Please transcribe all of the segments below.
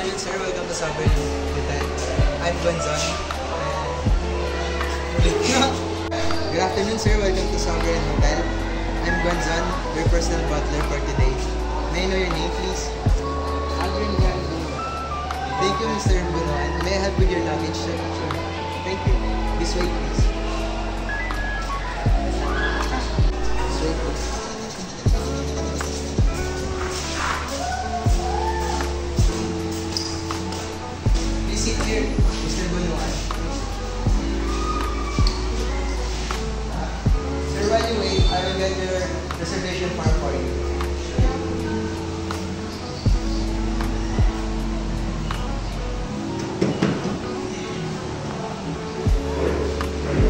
afternoon, sir. Welcome to Sovereign Hotel. I'm Gonzon. Good afternoon, sir. Welcome to Sovereign Hotel. I'm Gonzon, your personal butler for today. May I know your name, please? Aldrin Gando. Thank you, Mr. Bunuan. May I help with your luggage, sir? Sure. Thank you. This way, please. This way, please. Please sit here, Mr. Bunuan. Sir, while you wait, I will get your reservation form for you.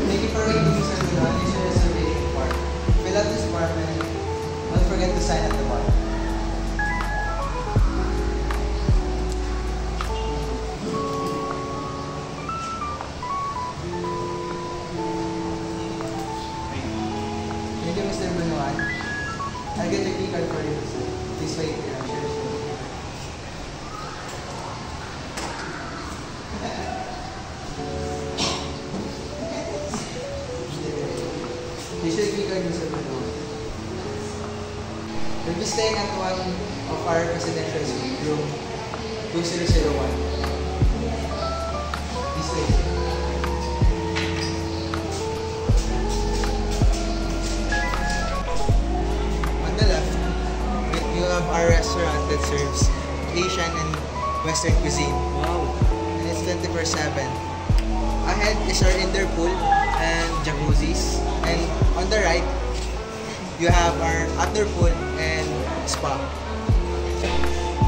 Thank you for waiting, Mr. Bunuan. This is your reservation form. Fill out this form and don't forget to sign at the bottom. Thank you, Mr. Bunuan. I'll get the key card for you, sir. Please wait here. I'm sure. Here's your key card, Mr. Bunuan. You'll be staying at one of our residential suite, room 2001. This way. On the left, you have our restaurant that serves Asian and Western cuisine. Wow. And it's 24/7. Ahead is our indoor pool and jacuzzis. And on the right, you have our outdoor pool and spa.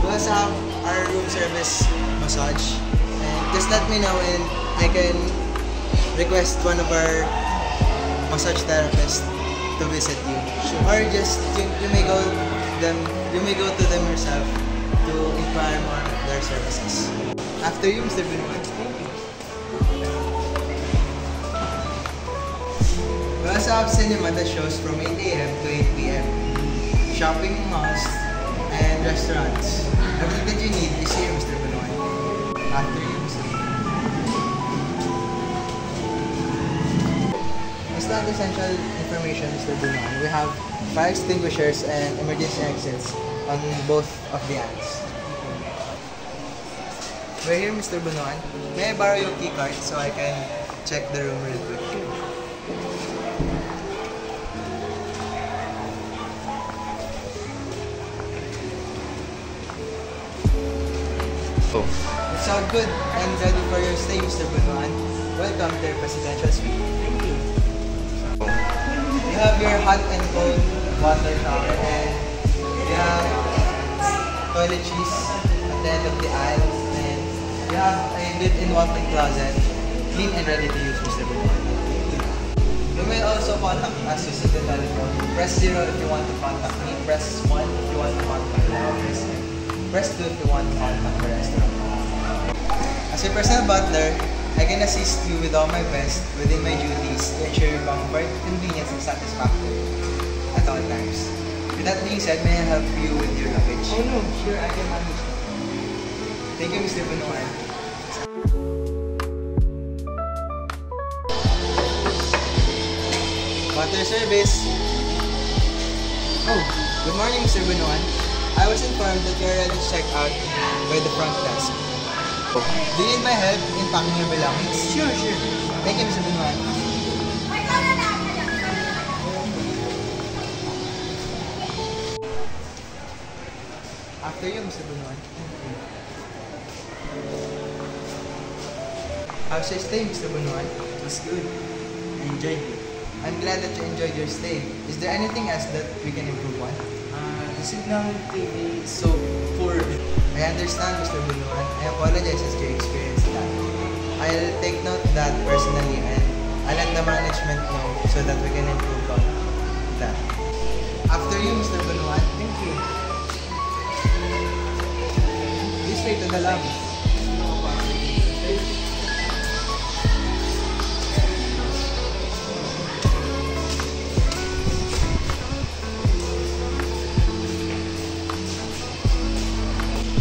We also have our room service massage. And just let me know and I can request one of our massage therapists to visit you. Or just you may go to them yourself to inquire more on their services. After you, Mr. Bunuan. Thank you. We also have cinema that shows from 8 a.m. to 8 p.m. Shopping malls and restaurants. Everything that you need is here, Mr. Bunuan. After you, Mr. Bunuan. As non-essential information, Mr. Bunuan, we have fire extinguishers and emergency exits on both of the ends. We're here, Mr. Bunuan. May I borrow your key card so I can check the room real quick? It's all good and ready for your stay, Mr. Bunuan. Welcome to your presidential suite. Thank you. You have your hot and cold water shower and you have toiletries at the end of the aisle and you have a built-in walk-in closet, clean and ready to use, Mr. Bunuan. You may also contact us using the telephone. Press 0 if you want to contact me, press 1 if you want to contact the office, and press 2 if you want to contact the restaurant. As your personal butler, I can assist you with all my best within my duties to ensure your comfort, convenience, and satisfaction at all times. With that being said, may I help you with your luggage? Oh no, sure, I can manage. Thank you, Mr. Bunuan. Butler service. Oh, good morning, Mr. Bunuan. I was informed that you are ready to check out by the front desk. Do you need my help in packing your belongings? Sure. Thank you, Mr. Bunuan. After you, Mr. Bunuan. How's your stay, Mr. Bunuan? It was good. I enjoyed it. I'm glad that you enjoyed your stay. Is there anything else that we can improve on? The signal TV is so poor. I understand, Mr. Bunuan. I apologize as you experienced that. I'll take note of that personally and I'll let the management know so that we can improve on that. After you, Mr. Bunuan. Thank you. This way to the lobby.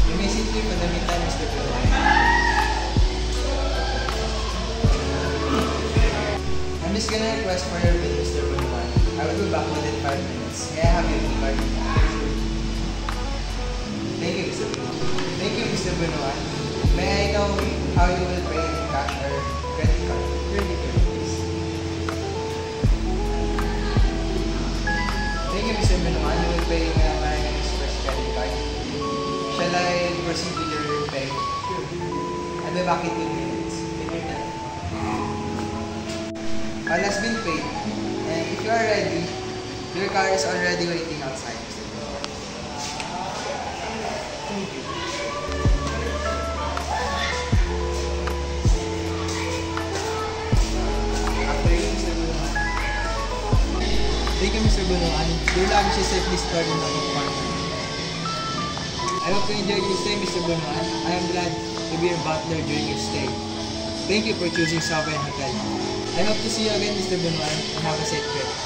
You may sit here for the meantime, Mr. Bunuan. I'm just gonna request for your bill, Mr. Bunuan. I will be back within 5 minutes. May I have your bill card? Thank you, Mr. Bunuan. Thank you, Mr. Bunuan. May I know how you will pay in cash or credit card? Credit card, please. Thank you, Mr. Bunuan. You will pay in American Express credit card. Shall I proceed with your pay? Sure. I'll be back in 2 minutes. Take your time. All has been paid. And if you are ready, your car is already waiting outside, Mr. Bunuan. Thank you. After you, Mr. Bunuan. Thank you, Mr. Bunuan. Your luggage is safely stored in the compartment. I hope you enjoyed your stay, Mr. Bunuan. I am glad to be your butler during your stay. Thank you for choosing Sovereign Hotel. I hope to see you again, Mr. Bunuan, and have a safe trip.